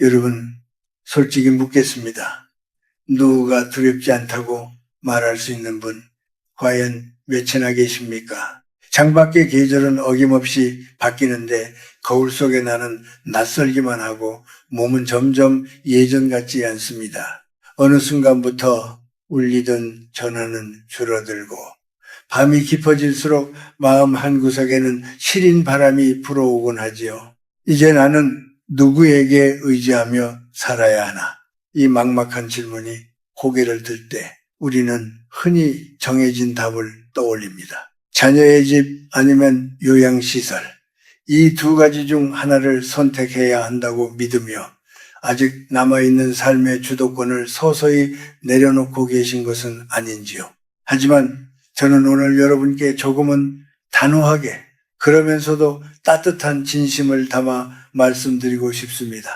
여러분, 솔직히 묻겠습니다. 누가 두렵지 않다고 말할 수 있는 분, 과연 몇이나 계십니까? 창밖의 계절은 어김없이 바뀌는데 거울 속에 나는 낯설기만 하고 몸은 점점 예전 같지 않습니다. 어느 순간부터 울리던 전화는 줄어들고 밤이 깊어질수록 마음 한구석에는 시린 바람이 불어오곤 하지요. 이제 나는 누구에게 의지하며 살아야 하나? 이 막막한 질문이 고개를 들 때 우리는 흔히 정해진 답을 떠올립니다. 자녀의 집 아니면 요양시설, 이 두 가지 중 하나를 선택해야 한다고 믿으며 아직 남아있는 삶의 주도권을 서서히 내려놓고 계신 것은 아닌지요. 하지만 저는 오늘 여러분께 조금은 단호하게 그러면서도 따뜻한 진심을 담아 말씀드리고 싶습니다.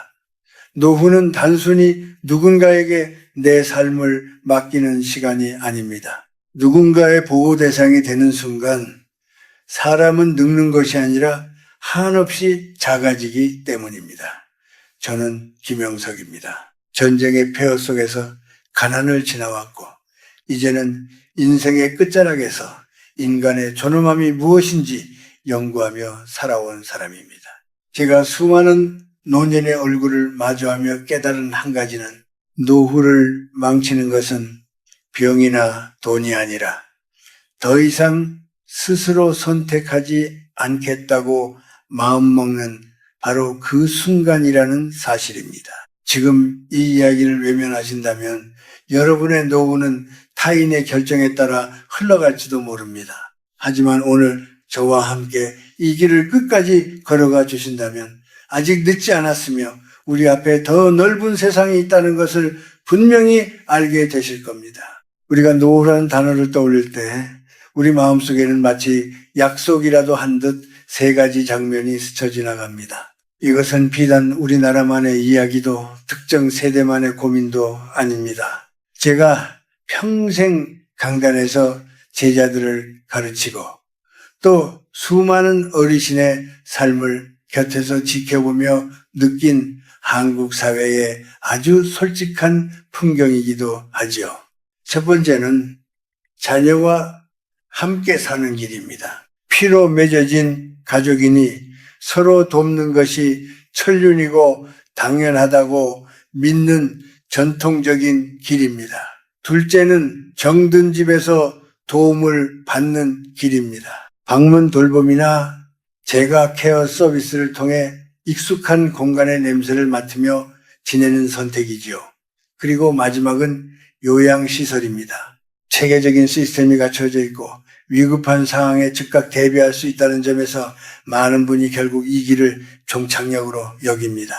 노후는 단순히 누군가에게 내 삶을 맡기는 시간이 아닙니다. 누군가의 보호 대상이 되는 순간 사람은 늙는 것이 아니라 한없이 작아지기 때문입니다. 저는 김영석입니다. 전쟁의 폐허 속에서 가난을 지나왔고 이제는 인생의 끝자락에서 인간의 존엄함이 무엇인지 연구하며 살아온 사람입니다. 제가 수많은 노년의 얼굴을 마주하며 깨달은 한 가지는 노후를 망치는 것은 병이나 돈이 아니라 더 이상 스스로 선택하지 않겠다고 마음먹는 바로 그 순간이라는 사실입니다. 지금 이 이야기를 외면하신다면 여러분의 노후는 타인의 결정에 따라 흘러갈지도 모릅니다. 하지만 오늘 저와 함께 이 길을 끝까지 걸어가 주신다면 아직 늦지 않았으며 우리 앞에 더 넓은 세상이 있다는 것을 분명히 알게 되실 겁니다. 우리가 노후라는 단어를 떠올릴 때 우리 마음속에는 마치 약속이라도 한 듯 세 가지 장면이 스쳐 지나갑니다. 이것은 비단 우리나라만의 이야기도 특정 세대만의 고민도 아닙니다. 제가 평생 강단에서 제자들을 가르치고 또 수많은 어르신의 삶을 곁에서 지켜보며 느낀 한국 사회의 아주 솔직한 풍경이기도 하죠. 첫 번째는 자녀와 함께 사는 길입니다. 피로 맺어진 가족이니 서로 돕는 것이 천륜이고 당연하다고 믿는 전통적인 길입니다. 둘째는 정든 집에서 도움을 받는 길입니다. 방문 돌봄이나 재가 케어 서비스를 통해 익숙한 공간의 냄새를 맡으며 지내는 선택이지요. 그리고 마지막은 요양시설입니다. 체계적인 시스템이 갖춰져 있고 위급한 상황에 즉각 대비할 수 있다는 점에서 많은 분이 결국 이 길을 종착역으로 여깁니다.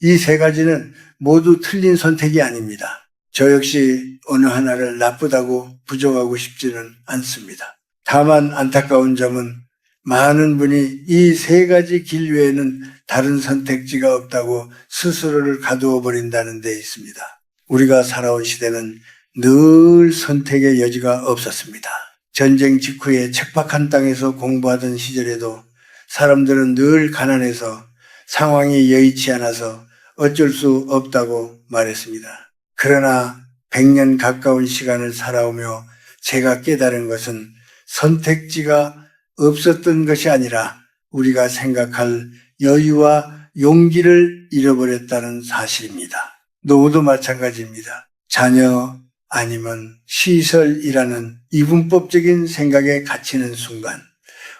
이 세 가지는 모두 틀린 선택이 아닙니다. 저 역시 어느 하나를 나쁘다고 부정하고 싶지는 않습니다. 다만 안타까운 점은 많은 분이 이 세 가지 길 외에는 다른 선택지가 없다고 스스로를 가두어 버린다는 데 있습니다. 우리가 살아온 시대는 늘 선택의 여지가 없었습니다. 전쟁 직후에 척박한 땅에서 공부하던 시절에도 사람들은 늘 가난해서 상황이 여의치 않아서 어쩔 수 없다고 말했습니다. 그러나 100년 가까운 시간을 살아오며 제가 깨달은 것은 선택지가 없었던 것이 아니라 우리가 생각할 여유와 용기를 잃어버렸다는 사실입니다. 노후도 마찬가지입니다. 자녀 아니면 시설이라는 이분법적인 생각에 갇히는 순간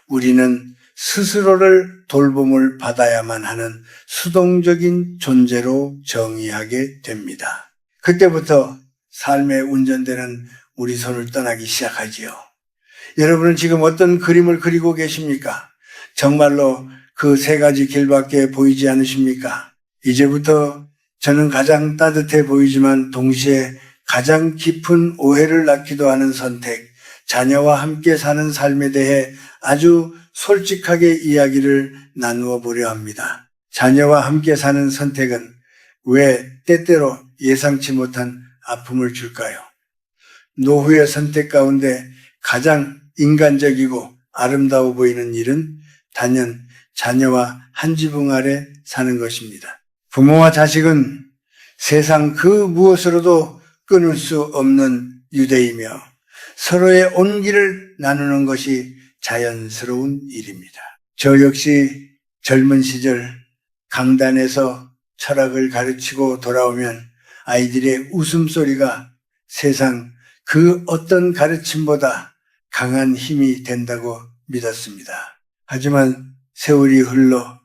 우리는 스스로를 돌봄을 받아야만 하는 수동적인 존재로 정의하게 됩니다. 그때부터 삶의 운전대는 우리 손을 떠나기 시작하지요. 여러분은 지금 어떤 그림을 그리고 계십니까? 정말로 그 세 가지 길밖에 보이지 않으십니까? 이제부터 저는 가장 따뜻해 보이지만 동시에 가장 깊은 오해를 낳기도 하는 선택, 자녀와 함께 사는 삶에 대해 아주 솔직하게 이야기를 나누어 보려 합니다. 자녀와 함께 사는 선택은 왜 때때로 예상치 못한 아픔을 줄까요? 노후의 선택 가운데 가장 인간적이고 아름다워 보이는 일은 단연 자녀와 한 지붕 아래 사는 것입니다. 부모와 자식은 세상 그 무엇으로도 끊을 수 없는 유대이며 서로의 온기를 나누는 것이 자연스러운 일입니다. 저 역시 젊은 시절 강단에서 철학을 가르치고 돌아오면 아이들의 웃음소리가 세상 그 어떤 가르침보다 강한 힘이 된다고 믿었습니다. 하지만 세월이 흘러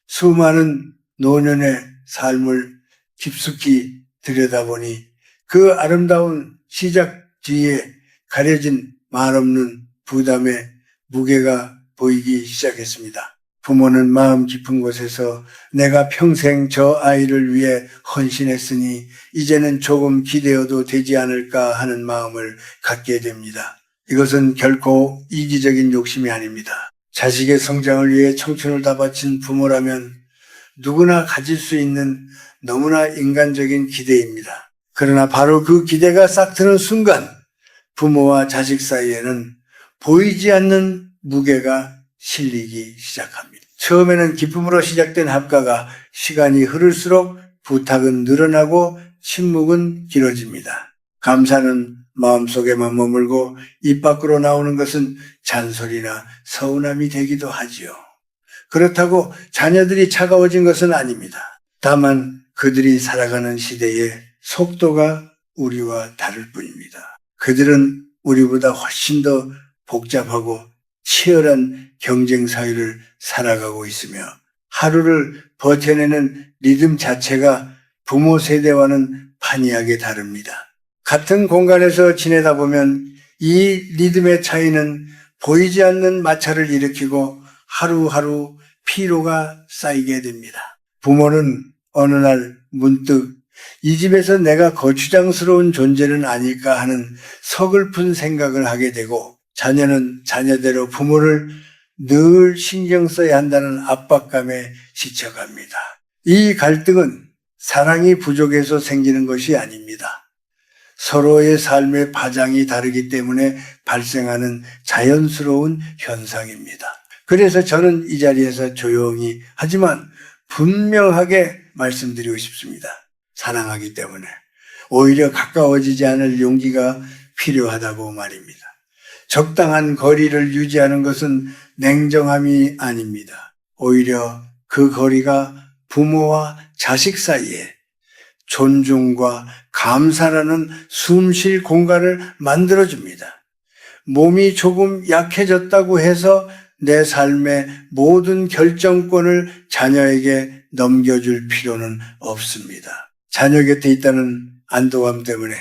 수많은 노년의 삶을 깊숙이 들여다보니 그 아름다운 시작 뒤에 가려진 말없는 부담의 무게가 보이기 시작했습니다. 부모는 마음 깊은 곳에서 내가 평생 저 아이를 위해 헌신했으니 이제는 조금 기대어도 되지 않을까 하는 마음을 갖게 됩니다. 이것은 결코 이기적인 욕심이 아닙니다. 자식의 성장을 위해 청춘을 다 바친 부모라면 누구나 가질 수 있는 너무나 인간적인 기대입니다. 그러나 바로 그 기대가 싹 트는 순간 부모와 자식 사이에는 보이지 않는 무게가 실리기 시작합니다. 처음에는 기쁨으로 시작된 합가가 시간이 흐를수록 부탁은 늘어나고 침묵은 길어집니다. 감사는 마음속에만 머물고 입 밖으로 나오는 것은 잔소리나 서운함이 되기도 하지요. 그렇다고 자녀들이 차가워진 것은 아닙니다. 다만 그들이 살아가는 시대의 속도가 우리와 다를 뿐입니다. 그들은 우리보다 훨씬 더 복잡하고 치열한 경쟁 사회를 살아가고 있으며 하루를 버텨내는 리듬 자체가 부모 세대와는 판이하게 다릅니다. 같은 공간에서 지내다 보면 이 리듬의 차이는 보이지 않는 마찰을 일으키고 하루하루 피로가 쌓이게 됩니다. 부모는 어느 날 문득 이 집에서 내가 거추장스러운 존재는 아닐까 하는 서글픈 생각을 하게 되고 자녀는 자녀대로 부모를 늘 신경 써야 한다는 압박감에 지쳐갑니다. 이 갈등은 사랑이 부족해서 생기는 것이 아닙니다. 서로의 삶의 파장이 다르기 때문에 발생하는 자연스러운 현상입니다. 그래서 저는 이 자리에서 조용히 하지만 분명하게 말씀드리고 싶습니다. 사랑하기 때문에 오히려 가까워지지 않을 용기가 필요하다고 말입니다. 적당한 거리를 유지하는 것은 냉정함이 아닙니다. 오히려 그 거리가 부모와 자식 사이에 존중과 감사라는 숨쉴 공간을 만들어줍니다. 몸이 조금 약해졌다고 해서 내 삶의 모든 결정권을 자녀에게 넘겨줄 필요는 없습니다. 자녀 곁에 있다는 안도감 때문에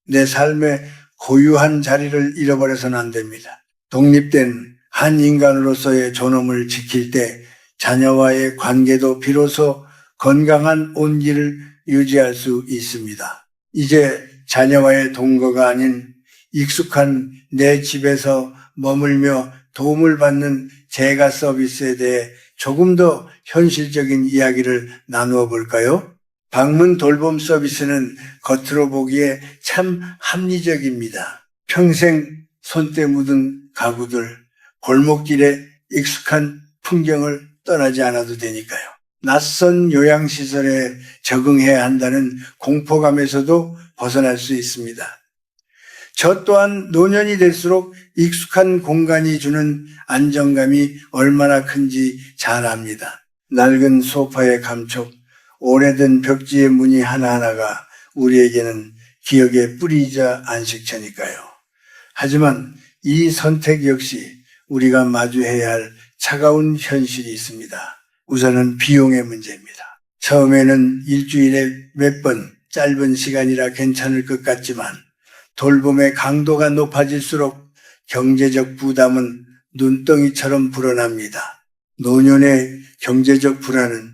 내 삶의 고유한 자리를 잃어버려서는 안 됩니다. 독립된 한 인간으로서의 존엄을 지킬 때 자녀와의 관계도 비로소 건강한 온기를 유지할 수 있습니다. 이제 자녀와의 동거가 아닌 익숙한 내 집에서 머물며 도움을 받는 재가 서비스에 대해 조금 더 현실적인 이야기를 나누어 볼까요? 방문 돌봄 서비스는 겉으로 보기에 참 합리적입니다. 평생 손때 묻은 가구들, 골목길에 익숙한 풍경을 떠나지 않아도 되니까요. 낯선 요양시설에 적응해야 한다는 공포감에서도 벗어날 수 있습니다. 저 또한 노년이 될수록 익숙한 공간이 주는 안정감이 얼마나 큰지 잘 압니다. 낡은 소파의 감촉, 오래된 벽지의 무늬 하나하나가 우리에게는 기억의 뿌리이자 안식처니까요. 하지만 이 선택 역시 우리가 마주해야 할 차가운 현실이 있습니다. 우선은 비용의 문제입니다. 처음에는 일주일에 몇 번 짧은 시간이라 괜찮을 것 같지만 돌봄의 강도가 높아질수록 경제적 부담은 눈덩이처럼 불어납니다. 노년의 경제적 불안은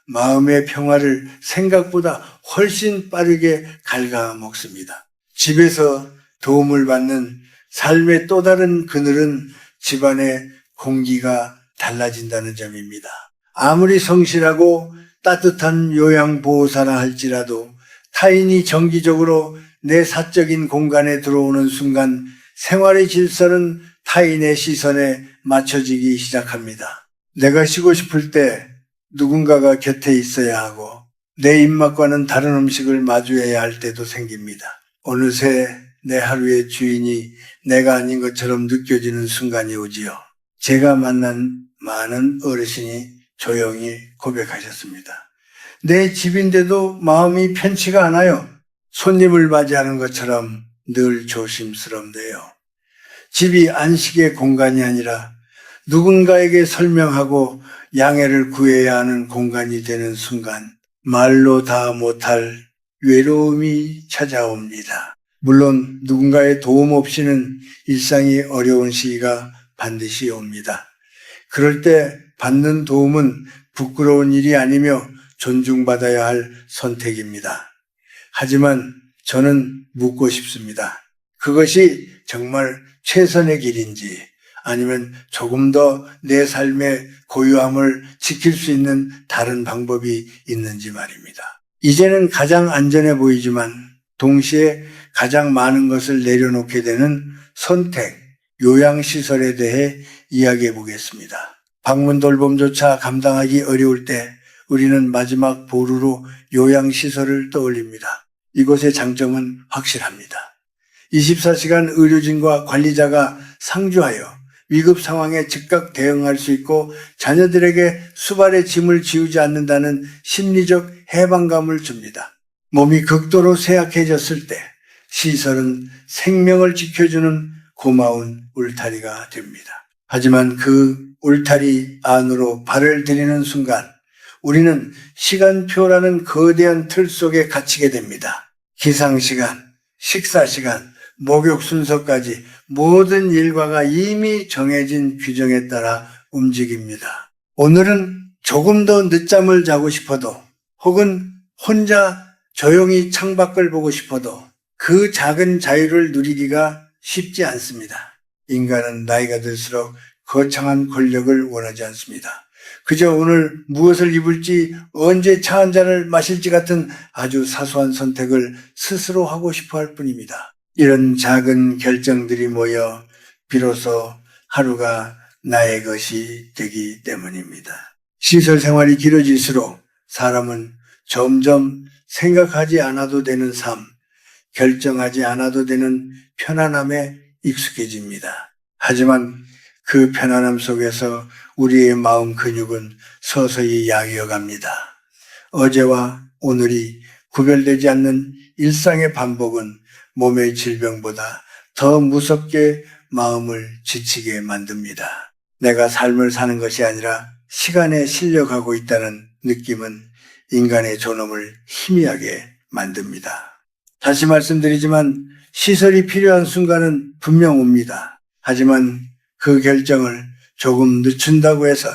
마음의 평화를 생각보다 훨씬 빠르게 갉아먹습니다. 집에서 도움을 받는 삶의 또 다른 그늘은 집안의 공기가 달라진다는 점입니다. 아무리 성실하고 따뜻한 요양보호사라 할지라도 타인이 정기적으로 내 사적인 공간에 들어오는 순간 생활의 질서는 타인의 시선에 맞춰지기 시작합니다. 내가 쉬고 싶을 때 누군가가 곁에 있어야 하고 내 입맛과는 다른 음식을 마주해야 할 때도 생깁니다. 어느새 내 하루의 주인이 내가 아닌 것처럼 느껴지는 순간이 오지요. 제가 만난 많은 어르신이 조용히 고백하셨습니다. 내 집인데도 마음이 편치가 않아요. 손님을 맞이하는 것처럼 늘 조심스럽네요. 집이 안식의 공간이 아니라 누군가에게 설명하고 양해를 구해야 하는 공간이 되는 순간 말로 다 못할 외로움이 찾아옵니다. 물론 누군가의 도움 없이는 일상이 어려운 시기가 반드시 옵니다. 그럴 때 받는 도움은 부끄러운 일이 아니며 존중받아야 할 선택입니다. 하지만 저는 묻고 싶습니다. 그것이 정말 최선의 길인지 아니면 조금 더 내 삶의 고유함을 지킬 수 있는 다른 방법이 있는지 말입니다. 이제는 가장 안전해 보이지만 동시에 가장 많은 것을 내려놓게 되는 선택, 요양시설에 대해 이야기해 보겠습니다. 방문 돌봄조차 감당하기 어려울 때 우리는 마지막 보루로 요양시설을 떠올립니다. 이곳의 장점은 확실합니다. 24시간 의료진과 관리자가 상주하여 위급 상황에 즉각 대응할 수 있고 자녀들에게 수발의 짐을 지우지 않는다는 심리적 해방감을 줍니다. 몸이 극도로 쇠약해졌을 때 시설은 생명을 지켜주는 고마운 울타리가 됩니다. 하지만 그 울타리 안으로 발을 들이는 순간 우리는 시간표라는 거대한 틀 속에 갇히게 됩니다. 기상시간, 식사시간, 목욕 순서까지 모든 일과가 이미 정해진 규정에 따라 움직입니다. 오늘은 조금 더 늦잠을 자고 싶어도 혹은 혼자 조용히 창밖을 보고 싶어도 그 작은 자유를 누리기가 쉽지 않습니다. 인간은 나이가 들수록 거창한 권력을 원하지 않습니다. 그저 오늘 무엇을 입을지 언제 차 한 잔을 마실지 같은 아주 사소한 선택을 스스로 하고 싶어 할 뿐입니다. 이런 작은 결정들이 모여 비로소 하루가 나의 것이 되기 때문입니다. 시설 생활이 길어질수록 사람은 점점 생각하지 않아도 되는 삶, 결정하지 않아도 되는 편안함에 익숙해집니다. 하지만 그 편안함 속에서 우리의 마음 근육은 서서히 약해갑니다. 어제와 오늘이 구별되지 않는 일상의 반복은 몸의 질병보다 더 무섭게 마음을 지치게 만듭니다. 내가 삶을 사는 것이 아니라 시간에 실려가고 있다는 느낌은 인간의 존엄을 희미하게 만듭니다. 다시 말씀드리지만 시설이 필요한 순간은 분명 옵니다. 하지만 그 결정을 조금 늦춘다고 해서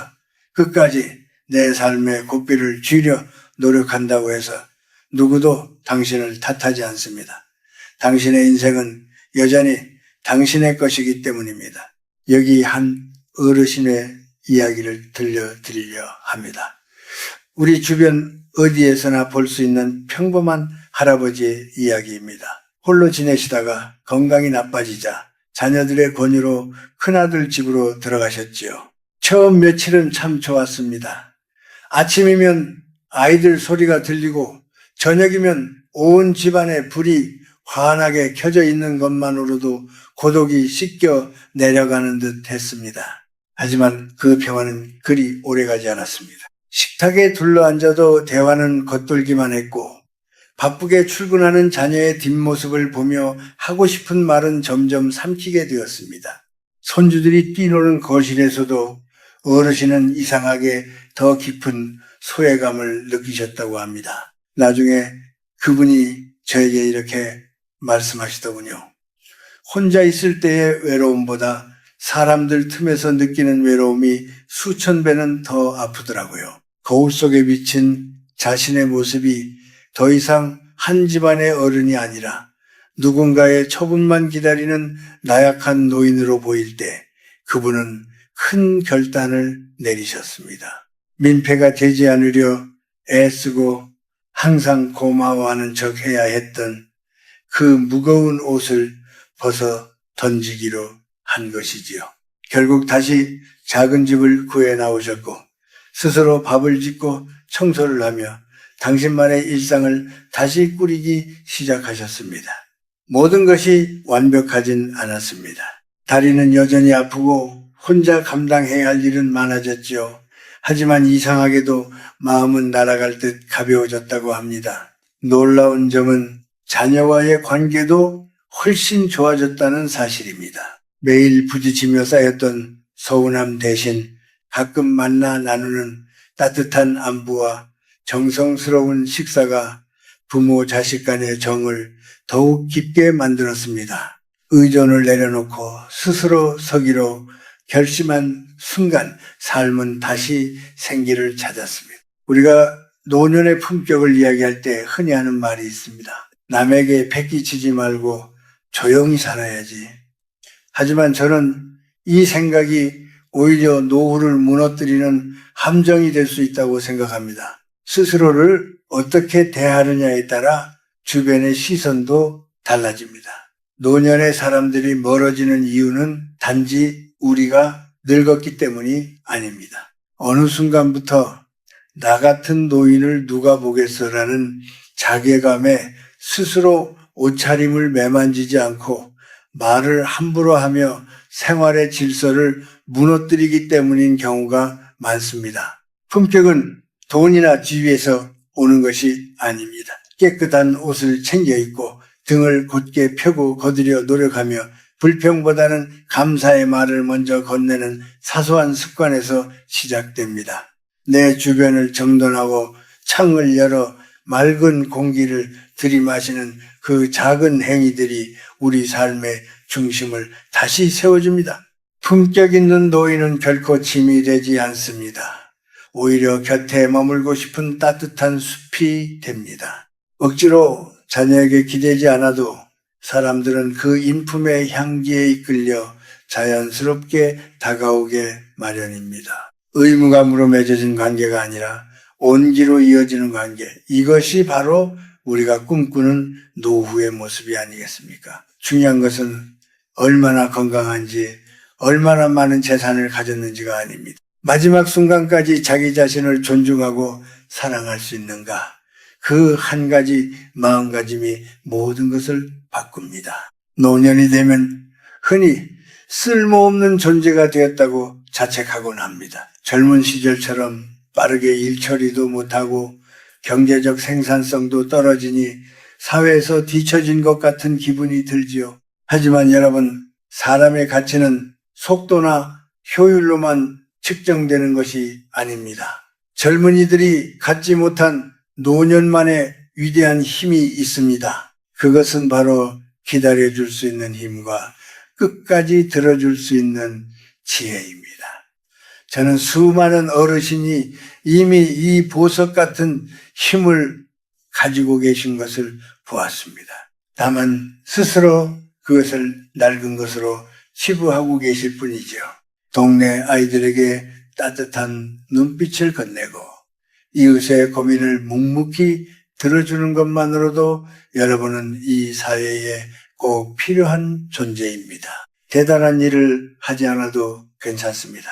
끝까지 내 삶의 고삐를 쥐려 노력한다고 해서 누구도 당신을 탓하지 않습니다. 당신의 인생은 여전히 당신의 것이기 때문입니다. 여기 한 어르신의 이야기를 들려드리려 합니다. 우리 주변 어디에서나 볼 수 있는 평범한 할아버지의 이야기입니다. 홀로 지내시다가 건강이 나빠지자 자녀들의 권유로 큰아들 집으로 들어가셨지요. 처음 며칠은 참 좋았습니다. 아침이면 아이들 소리가 들리고 저녁이면 온 집안에 불이 환하게 켜져 있는 것만으로도 고독이 씻겨 내려가는 듯 했습니다. 하지만 그 평화는 그리 오래가지 않았습니다. 식탁에 둘러앉아도 대화는 겉돌기만 했고 바쁘게 출근하는 자녀의 뒷모습을 보며 하고 싶은 말은 점점 삼키게 되었습니다. 손주들이 뛰노는 거실에서도 어르신은 이상하게 더 깊은 소외감을 느끼셨다고 합니다. 나중에 그분이 저에게 이렇게 말씀하시더군요. 혼자 있을 때의 외로움보다 사람들 틈에서 느끼는 외로움이 수천 배는 더 아프더라고요. 거울 속에 비친 자신의 모습이 더 이상 한 집안의 어른이 아니라 누군가의 처분만 기다리는 나약한 노인으로 보일 때 그분은 큰 결단을 내리셨습니다. 민폐가 되지 않으려 애쓰고 항상 고마워하는 척 해야 했던 그 무거운 옷을 벗어 던지기로 한 것이지요. 결국 다시 작은 집을 구해 나오셨고 스스로 밥을 짓고 청소를 하며 당신만의 일상을 다시 꾸리기 시작하셨습니다. 모든 것이 완벽하진 않았습니다. 다리는 여전히 아프고 혼자 감당해야 할 일은 많아졌지요. 하지만 이상하게도 마음은 날아갈 듯 가벼워졌다고 합니다. 놀라운 점은 자녀와의 관계도 훨씬 좋아졌다는 사실입니다. 매일 부딪히며 쌓였던 서운함 대신 가끔 만나 나누는 따뜻한 안부와 정성스러운 식사가 부모 자식 간의 정을 더욱 깊게 만들었습니다. 의존을 내려놓고 스스로 서기로 결심한 순간 삶은 다시 생기를 찾았습니다. 우리가 노년의 품격을 이야기할 때 흔히 하는 말이 있습니다. 남에게 패기치지 말고 조용히 살아야지. 하지만 저는 이 생각이 오히려 노후를 무너뜨리는 함정이 될 수 있다고 생각합니다. 스스로를 어떻게 대하느냐에 따라 주변의 시선도 달라집니다. 노년의 사람들이 멀어지는 이유는 단지 우리가 늙었기 때문이 아닙니다. 어느 순간부터 나 같은 노인을 누가 보겠어라는 자괴감에 스스로 옷차림을 매만지지 않고 말을 함부로 하며 생활의 질서를 무너뜨리기 때문인 경우가 많습니다. 품격은 돈이나 지위에서 오는 것이 아닙니다. 깨끗한 옷을 챙겨 입고 등을 곧게 펴고 거들여 노력하며 불평보다는 감사의 말을 먼저 건네는 사소한 습관에서 시작됩니다. 내 주변을 정돈하고 창을 열어 맑은 공기를 들이마시는 그 작은 행위들이 우리 삶의 중심을 다시 세워줍니다. 품격 있는 노인은 결코 짐이 되지 않습니다. 오히려 곁에 머물고 싶은 따뜻한 숲이 됩니다. 억지로 자녀에게 기대지 않아도 사람들은 그 인품의 향기에 이끌려 자연스럽게 다가오게 마련입니다. 의무감으로 맺어진 관계가 아니라 온기로 이어지는 관계, 이것이 바로 우리가 꿈꾸는 노후의 모습이 아니겠습니까? 중요한 것은 얼마나 건강한지, 얼마나 많은 재산을 가졌는지가 아닙니다. 마지막 순간까지 자기 자신을 존중하고 사랑할 수 있는가? 그 한 가지 마음가짐이 모든 것을 바꿉니다. 노년이 되면 흔히 쓸모없는 존재가 되었다고 자책하곤 합니다. 젊은 시절처럼 빠르게 일 처리도 못하고 경제적 생산성도 떨어지니 사회에서 뒤처진 것 같은 기분이 들지요. 하지만 여러분, 사람의 가치는 속도나 효율로만 측정되는 것이 아닙니다. 젊은이들이 갖지 못한 노년만의 위대한 힘이 있습니다. 그것은 바로 기다려줄 수 있는 힘과 끝까지 들어줄 수 있는 지혜입니다. 저는 수많은 어르신이 이미 이 보석 같은 힘을 가지고 계신 것을 보았습니다. 다만 스스로 그것을 낡은 것으로 치부하고 계실 뿐이죠. 동네 아이들에게 따뜻한 눈빛을 건네고 이웃의 고민을 묵묵히 들어주는 것만으로도 여러분은 이 사회에 꼭 필요한 존재입니다. 대단한 일을 하지 않아도 괜찮습니다.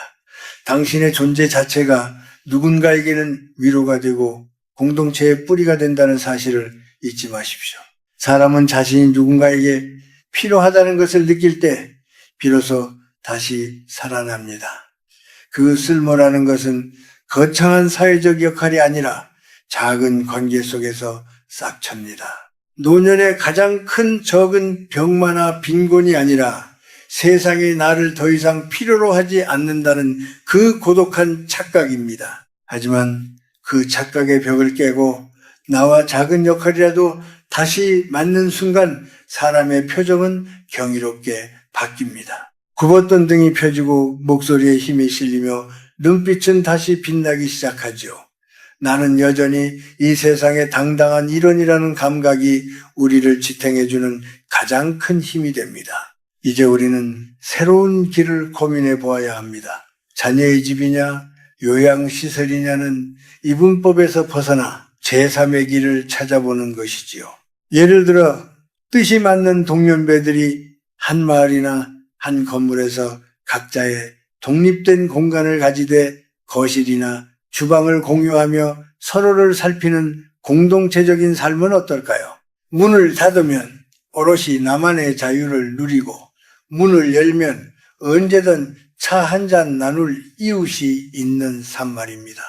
당신의 존재 자체가 누군가에게는 위로가 되고 공동체의 뿌리가 된다는 사실을 잊지 마십시오. 사람은 자신이 누군가에게 필요하다는 것을 느낄 때 비로소 다시 살아납니다. 그 쓸모라는 것은 거창한 사회적 역할이 아니라 작은 관계 속에서 싹 찹니다. 노년의 가장 큰 적은 병마나 빈곤이 아니라 세상이 나를 더 이상 필요로 하지 않는다는 그 고독한 착각입니다. 하지만 그 착각의 벽을 깨고 나와 작은 역할이라도 다시 맞는 순간 사람의 표정은 경이롭게 바뀝니다. 굽었던 등이 펴지고 목소리에 힘이 실리며 눈빛은 다시 빛나기 시작하죠. 나는 여전히 이 세상의 당당한 일원이라는 감각이 우리를 지탱해주는 가장 큰 힘이 됩니다. 이제 우리는 새로운 길을 고민해 보아야 합니다. 자녀의 집이냐 요양시설이냐는 이분법에서 벗어나 제3의 길을 찾아보는 것이지요. 예를 들어 뜻이 맞는 동년배들이 한 마을이나 한 건물에서 각자의 독립된 공간을 가지되 거실이나 주방을 공유하며 서로를 살피는 공동체적인 삶은 어떨까요? 문을 닫으면 오롯이 나만의 자유를 누리고 문을 열면 언제든 차 한 잔 나눌 이웃이 있는 삶 말입니다.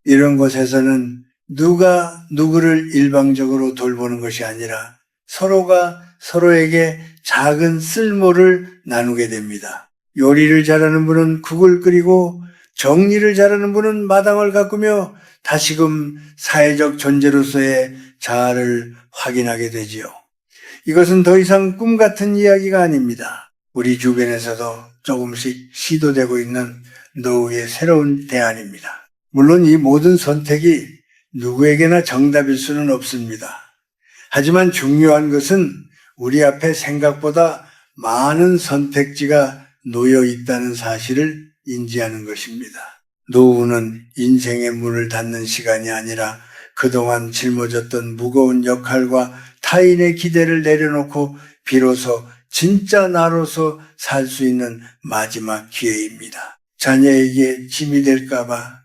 이런 곳에서는 누가 누구를 일방적으로 돌보는 것이 아니라 서로가 서로에게 작은 쓸모를 나누게 됩니다. 요리를 잘하는 분은 국을 끓이고 정리를 잘하는 분은 마당을 가꾸며 다시금 사회적 존재로서의 자아를 확인하게 되지요. 이것은 더 이상 꿈 같은 이야기가 아닙니다. 우리 주변에서도 조금씩 시도되고 있는 노후의 새로운 대안입니다. 물론 이 모든 선택이 누구에게나 정답일 수는 없습니다. 하지만 중요한 것은 우리 앞에 생각보다 많은 선택지가 놓여 있다는 사실을 인지하는 것입니다. 노후는 인생의 문을 닫는 시간이 아니라 그동안 짊어졌던 무거운 역할과 타인의 기대를 내려놓고 비로소 진짜 나로서 살 수 있는 마지막 기회입니다. 자녀에게 짐이 될까봐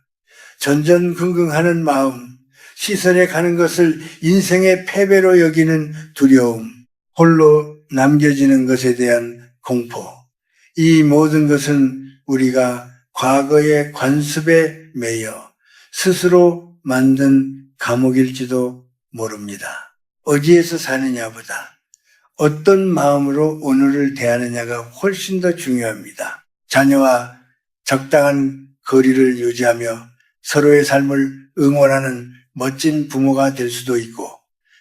전전긍긍하는 마음, 시선에 가는 것을 인생의 패배로 여기는 두려움, 홀로 남겨지는 것에 대한 공포, 이 모든 것은 우리가 과거의 관습에 매여 스스로 만든 감옥일지도 모릅니다. 어디에서 사느냐보다 어떤 마음으로 오늘을 대하느냐가 훨씬 더 중요합니다. 자녀와 적당한 거리를 유지하며 서로의 삶을 응원하는 멋진 부모가 될 수도 있고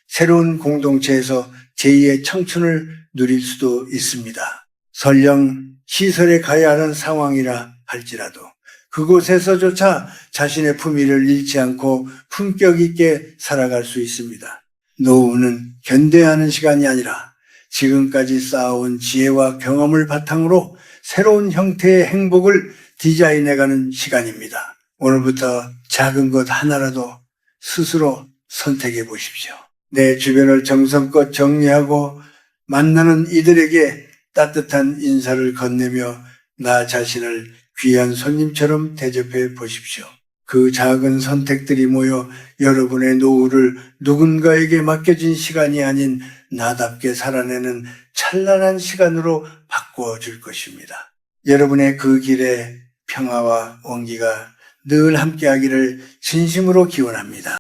새로운 공동체에서 제2의 청춘을 누릴 수도 있습니다. 설령 시설에 가야 하는 상황이라 할지라도 그곳에서조차 자신의 품위를 잃지 않고 품격 있게 살아갈 수 있습니다. 노후는 견뎌하는 시간이 아니라 지금까지 쌓아온 지혜와 경험을 바탕으로 새로운 형태의 행복을 디자인해가는 시간입니다. 오늘부터 작은 것 하나라도 스스로 선택해 보십시오. 내 주변을 정성껏 정리하고 만나는 이들에게 따뜻한 인사를 건네며 나 자신을 귀한 손님처럼 대접해 보십시오. 그 작은 선택들이 모여 여러분의 노후를 누군가에게 맡겨진 시간이 아닌 나답게 살아내는 찬란한 시간으로 바꿔줄 것입니다. 여러분의 그 길에 평화와 온기가 늘 함께하기를 진심으로 기원합니다.